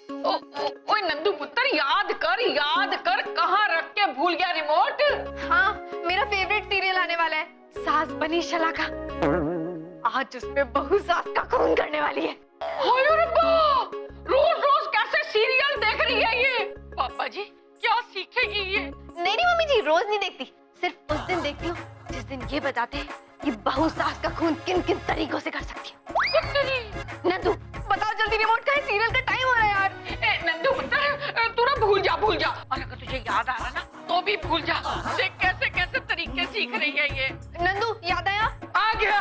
ओए नंदू पुत्र, याद कर कहाँ रख के भूल गया रिमोट। हाँ, मेरा फेवरेट सीरियल आने वाला है, सास बनी शलाका। आज उसमें बहू सास का खून करने वाली है। हाय रब्बा, रोज रोज कैसे सीरियल देख रही है ये। पापा जी क्या सीखेगी ये? नहीं मम्मी जी, रोज नहीं देखती, सिर्फ उस दिन देखती हूँ जिस दिन ये बताते हैं कि बहू सास का खून किन किन तरीकों से कर सकती है। नंदू बताओ जल्दी, रिमोट का है, सीरियल का टाइम हो रहा है यार। नंदू पुत्र, तू ना भूल जा और अगर तुझे याद आ रहा ना तो भी भूल जा। देख कैसे कैसे तरीके सीख रही है ये। नंदू याद आया? आ गया।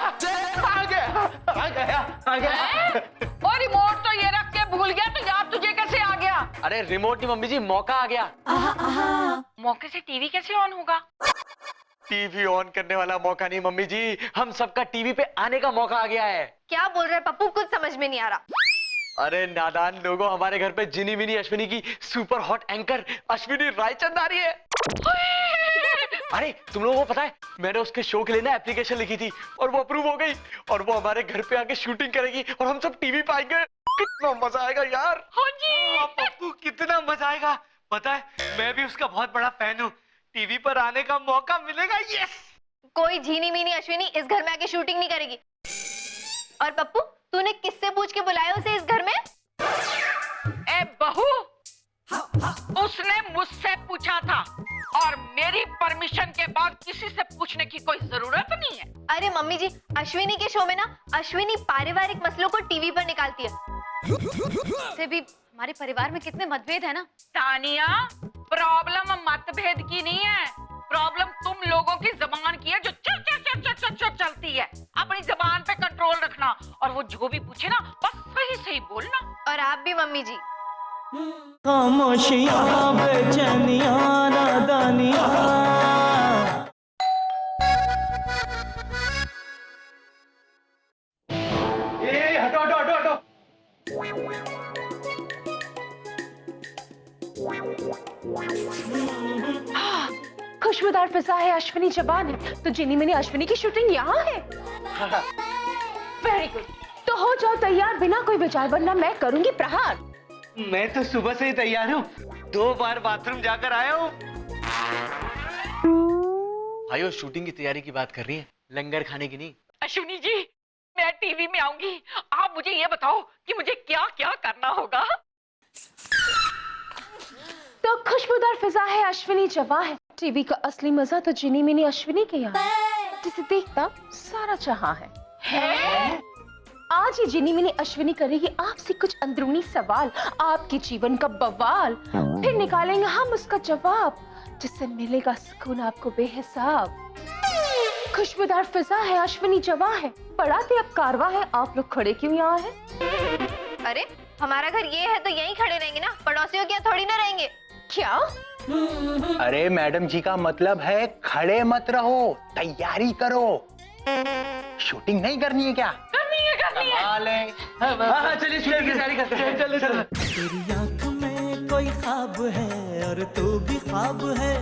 और रिमोट तो ये रख के भूल गया, तो याद तुझे कैसे आ गया? अरे रिमोट नहीं मम्मी जी, मौका आ गया। मौके से टीवी कैसे ऑन होगा? टीवी ऑन करने वाला मौका नहीं मम्मी जी, हम सबका टीवी पे आने का मौका आ गया है। क्या बोल रहे पप्पू, कुछ समझ में नहीं आ रहा। अरे नादान लोगों, हमारे घर पे जिनी मिनी अश्विनी की super hot anchor Ashwini Raichand आ रही है। अरे तुम लोगों को पता है, मैंने उसके शो के लिए ना एप्लीकेशन लिखी थी और वो अप्रूव हो गई, और वो हमारे घर पे आके शूटिंग करेगी और हम सब टीवी पाएंगे। कितना मजा आएगा यार। हाँ जी पप्पू, कितना मजा आएगा। पता है मैं भी उसका बहुत बड़ा फैन हूँ। टीवी पर आने का मौका मिलेगा। यस। कोई झीनी मीनी अश्विनी इस घर में आके शूटिंग नहीं करेगी। और पप्पू, तूने किससे पूछ के बुलाया उसे इस घर में? ए बहू, उसने मुझसे पूछा था और मेरी परमिशन के बाद किसी से पूछने की कोई जरूरत नहीं है। अरे मम्मी जी, अश्विनी के शो में ना अश्विनी पारिवारिक मसलों को टीवी पर निकालती है। वैसे भी हमारे परिवार में कितने मतभेद है ना। तानिया, प्रॉब्लम मतभेद की नहीं है, प्रॉब्लम तुम लोगों की जबान की है जो चल चल चल चल चल चल चलती है। अपनी जबान पे कंट्रोल रखना और वो जो भी पूछे ना बस सही सही बोलना। और आप भी मम्मी जी। खामोशियां, बेचैनियां, नादानियां। हटो हटो हटो हटो। खुशबूदार फिजा है, अश्विनी जबान है, तो जिनी मिनी अश्विनी की शूटिंग यहाँ है। वेरी गुड, तो हो जाओ तैयार, बिना कोई विचार, वरना मैं करूंगी प्रहार। मैं तो सुबह से ही तैयार हूँ, 2 बार बाथरूम जाकर आया हूँ। भाइयों, शूटिंग की तैयारी की बात कर रही है, लंगर खाने की नहीं। अश्विनी जी, मैं टीवी में आऊंगी, आप मुझे ये बताओ कि मुझे क्या क्या करना होगा। तो खुशबूदार फिजा है, अश्विनी जवां है, टीवी का असली मजा तो जिनी मिनी अश्विनी के यहाँ, जिसे देखता सारा जहां है? आज ये जिनी मिनी अश्विनी करेगी आपसे कुछ अंदरूनी सवाल, आपके जीवन का बवाल, फिर निकालेंगे हम उसका जवाब, जिससे मिलेगा सुकून आपको बेहिसाब। खुशबूदार फिजा है, अश्विनी जवां है, बढ़ाते अब कारवा है, आप लोग खड़े क्यों यहाँ हैं? अरे हमारा घर ये है तो यहीं खड़े रहेंगे ना, पड़ोसियों के यहाँ थोड़ी ना रहेंगे। क्या? अरे मैडम जी का मतलब है खड़े मत रहो, तैयारी करो। शूटिंग नहीं करनी है क्या? करनी है हाँ, चलिए शूटिंग की तैयारी करते हैं। चलो। तेरी आंख में कोई ख्वाब है और तू भी ख्वाब है,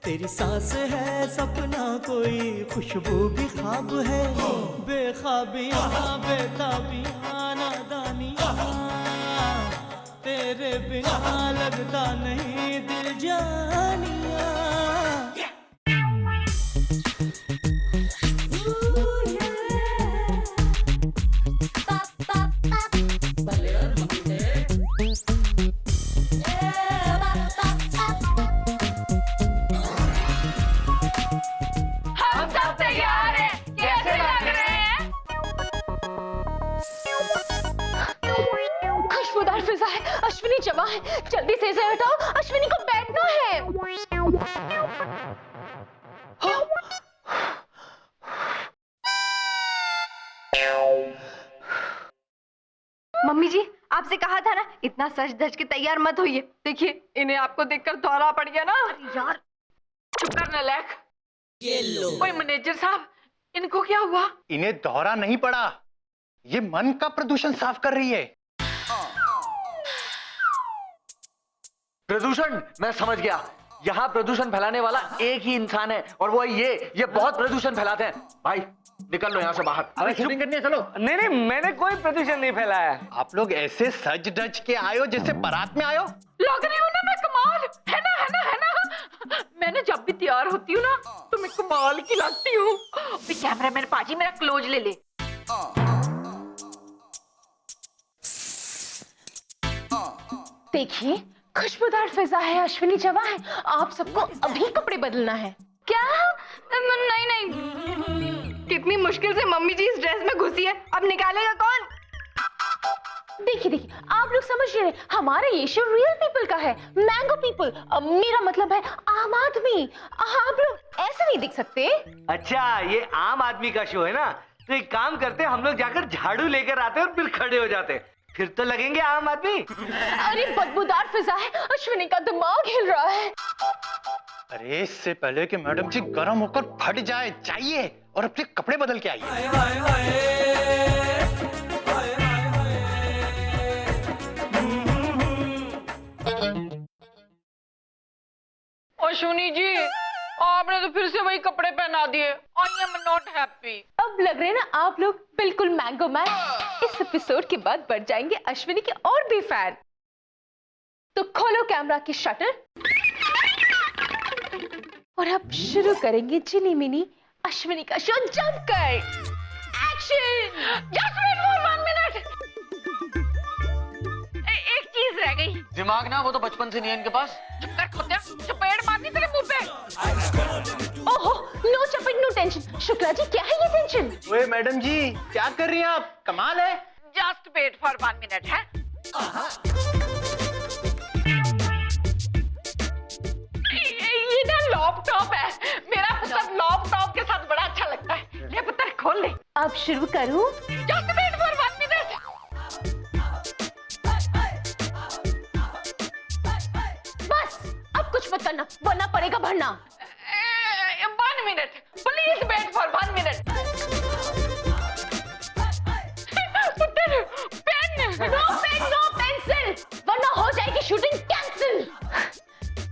तेरी सांस है सपना कोई, खुशबू भी ख्वाब है, बेख्वाबियां बेताबियां नादानियां, तेरे बिना लगता नहीं दिल जानिया। हम सब तैयार हैं, कैसे लग रहे हैं? खुशबूदार फिजा है, अश्विनी जवां है, जल्दी से इसे हटाओ, अश्विनी को बैठना है। मम्मी जी, आपसे कहा था ना, इतना सज धज के तैयार मत होइए। देखिए, इन्हें आपको देखकर दौरा पड़ गया ना। यार चुप कर नालायक। ओए मैनेजर साहब, इनको क्या हुआ? इन्हें दौरा नहीं पड़ा, ये मन का प्रदूषण साफ कर रही है। प्रदूषण? मैं समझ गया, यहाँ प्रदूषण फैलाने वाला एक ही इंसान है और वो ये बहुत प्रदूषण फैलाते हैं। भाई निकल लो यहाँ से बाहर। अरे शूटिंग करनी है, चलो। नहीं नहीं, मैंने कोई प्रदूषण नहीं फैलाया। आप लोग ऐसे सज धज के आयो जैसे बारात में आयो। लग रही हूँ ना मैं कमाल, है ना है ना है ना। मैं जब भी तैयार होती हूँ ना तो मैं कमाल की लगती हूँ। कैमरामैन पाजी मेरा क्लोज ले ले। देखिए, खुशबूदार फिजा है, अश्विनी जवां है, आप सबको अभी कपड़े बदलना है। क्या? नहीं नहीं, कितनी मुश्किल से मम्मी जी इस ड्रेस में घुसी है, अब निकालेगा कौन? देखिए देखिए, आप लोग समझ रहे हैं, हमारा ये शो रियल पीपल का है, मैंगो पीपल, मेरा मतलब है आम आदमी। आप लोग ऐसे नहीं दिख सकते। अच्छा, ये आम आदमी का शो है ना, तो एक काम करते, हम लोग जाकर झाड़ू लेकर आते और फिर खड़े हो जाते, फिर तो लगेंगे आम आदमी। अरे बदबूदार फिजा है, अश्विनी का दिमाग हिल रहा है। अरे इससे पहले कि मैडम जी गर्म होकर फट जाए, जाइए और अपने कपड़े बदल के आइए। अश्विनी जी, आपने तो फिर से वही कपड़े पहना दिए। I am not happy. अब लग रहे हैं ना आप लोग बिल्कुल मैंगो मैन। इस एपिसोड के बाद बढ़ जाएंगे अश्विनी के और भी फैन। तो खोलो कैमरा की शटर और अब शुरू करेंगे जिनी मिनी अश्विनी का शो जमकर। Action! Just wait for 1 minute. एक चीज रह गई। दिमाग ना, वो तो बचपन से नहीं है इनके पास। चुप कर खोत्या, चपेट मारनी तेरे मुंह पे। ओहो, नो चपेट नो टेंशन। शुक्ला जी, क्या है ये टेंशन? ओए मैडम जी, क्या कर रही हैं आप? कमाल है। जस्ट वेट फॉर 1 मिनट है। ये ना लैपटॉप है, मेरा पुत्र लैपटॉप के साथ बड़ा अच्छा लगता है। ले पुत्र खोल ले। अब शुरू करूं? Just wait for 1 minute. बस अब कुछ मत करना वरना पड़ेगा भरना। 1 minute, please wait for 1 minute. पुत्र, pen. No pen no pencil, वरना हो जाएगी शूटिंग कैंसिल।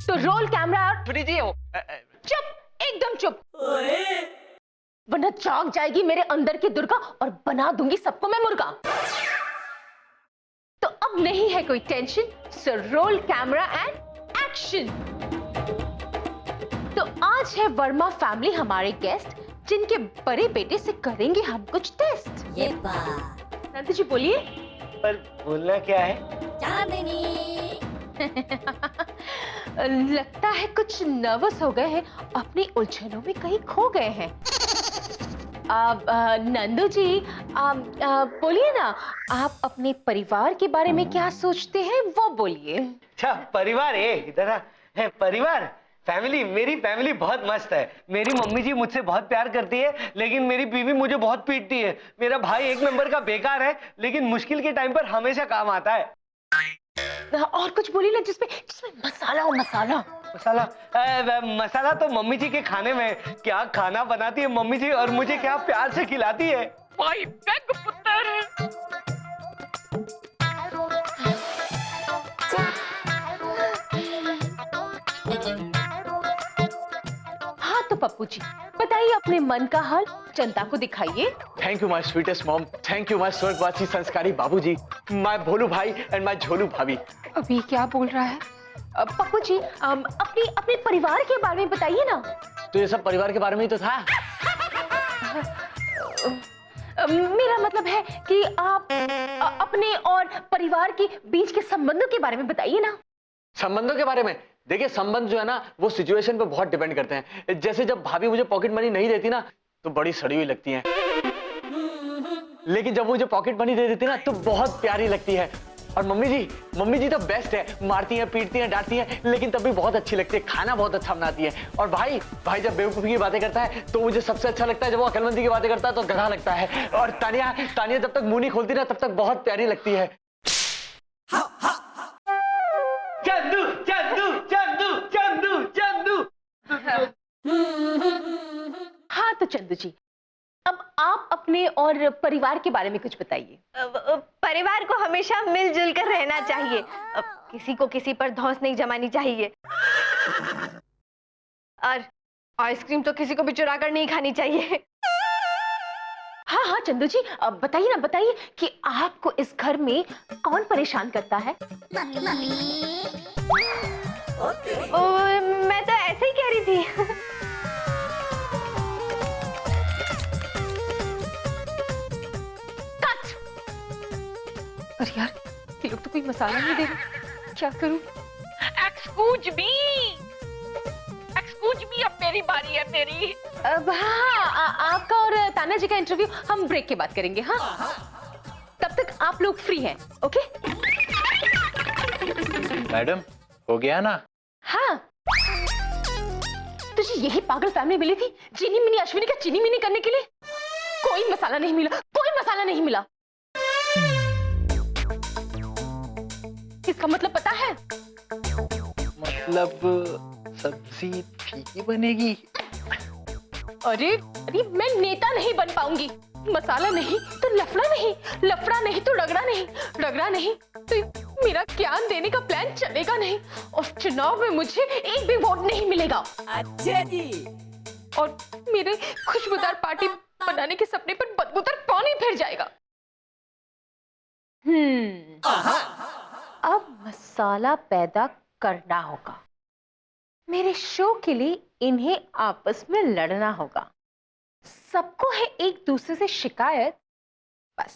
तो रोल कैमरा। चुप, एकदम चुप, वरना चौंक जाएगी मेरे अंदर की दुर्गा और बना दूंगी सबको मैं मुर्गा। तो अब नहीं है कोई tension, so roll camera and action. तो आज है वर्मा फैमिली हमारे गेस्ट, जिनके बड़े बेटे से करेंगे हम कुछ टेस्ट। ये बात नंदू जी बोलिए। पर बोलना क्या है? चांदनी। लगता है कुछ नर्वस हो गए हैं, अपनी उलझनों में कहीं खो गए हैं। नंदू जी, बोलिए ना, आप अपने परिवार के बारे में क्या सोचते हैं वो बोलिए। अच्छा, परिवार इधर है। परिवार, फैमिली, मेरी फैमिली बहुत मस्त है। मेरी मम्मी जी मुझसे बहुत प्यार करती है, लेकिन मेरी बीवी मुझे बहुत पीटती है। मेरा भाई 1 नंबर का बेकार है, लेकिन मुश्किल के टाइम पर हमेशा काम आता है। और कुछ बोलिए ना जिसमें मसाला हो। मसाला मसाला तो मम्मी जी के खाने में। क्या खाना बनाती है मम्मी जी, और मुझे क्या प्यार से खिलाती है। भाई बेग पुत्र। हाँ तो पप्पू जी बताइए अपने मन का हाल, जनता को दिखाइए। Thank you my sweetest mom, thank you my स्वर्गवासी संस्कारी बाबूजी, माय भोलू भाई एंड माय झोलू भाभी। अभी क्या बोल रहा है पप्पू जी? अपने परिवार के बारे में बताइए ना। तो ये सब परिवार के बारे में ही तो था। मेरा मतलब है कि आप अपने और परिवार के बीच के संबंधों के बारे में बताइए ना। संबंधों के बारे में? देखिए, संबंध जो है ना, वो सिचुएशन पे बहुत डिपेंड करते हैं। जैसे जब भाभी मुझे पॉकेट मनी नहीं देती ना, तो बड़ी सड़ी हुई लगती है, लेकिन जब मुझे पॉकेट मनी दे देती ना, तो बहुत प्यारी लगती है। और मम्मी जी तो बेस्ट है, मारती हैं, पीटती हैं, डांटती हैं, लेकिन तब भी बहुत अच्छी लगती है। खाना बहुत अच्छा बनाती है। और भाई जब बेवकूफी की बातें करता है तो मुझे सबसे अच्छा लगता है। जब वो अकलमंदी की बातें करता है तो गधा लगता है। और तानिया जब तक मुंह नहीं खोलती ना, तब तक बहुत प्यारी लगती है। चंदू चंदू चंदू चंदू चंदू। हाँ तो चंदू जी, अब आप अपने और परिवार के बारे में कुछ बताइए। परिवार को हमेशा मिलजुल कर रहना चाहिए, किसी को किसी पर धौंस नहीं जमानी चाहिए, और आइसक्रीम तो किसी को भी चुरा कर नहीं खानी चाहिए। हाँ हाँ चंदू जी, बताइए ना, बताइए कि आपको इस घर में कौन परेशान करता है? मैं तो ऐसे ही कह रही थी। कट! अरे यार, ये लोग तो कोई मसाला नहीं दे रहे, क्या करूं? एक्सक्यूज मी, अब मेरी बारी है, मेरी। अब हाँ, आपका और ताना जी का इंटरव्यू हम ब्रेक के बाद करेंगे। हाँ, तब तक आप लोग फ्री हैं, ओके? मैडम, हो गया ना? हाँ, तुझे यही पागल फैमिली मिली थी चीनी मिनी अश्विनी का चीनी मिनी करने के लिए? कोई मसाला नहीं मिला, कोई मसाला नहीं मिला। इसका मतलब पता है? मतलब सब्जी फीकी बनेगी। अरे अरे, मैं नेता नहीं बन पाऊंगी। मसाला नहीं तो लफड़ा नहीं, लफड़ा नहीं तो रगड़ा नहीं, रगड़ा नहीं तो मेरा ज्ञान देने का प्लान चलेगा नहीं, और चुनाव में मुझे एक भी वोट नहीं मिलेगा। अच्छा जी। और मेरे खुशबूदार पार्टी बनाने के सपने पर बदबूदार पानी फिर जाएगा। अब मसाला पैदा करना होगा। मेरे शो के लिए इन्हें आपस में लड़ना होगा। सबको है एक दूसरे से शिकायत, बस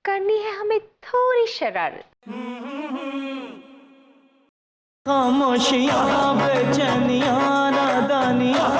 करनी है हमें थोड़ी शरारत। खामोशियां बेचैनियां नादानियां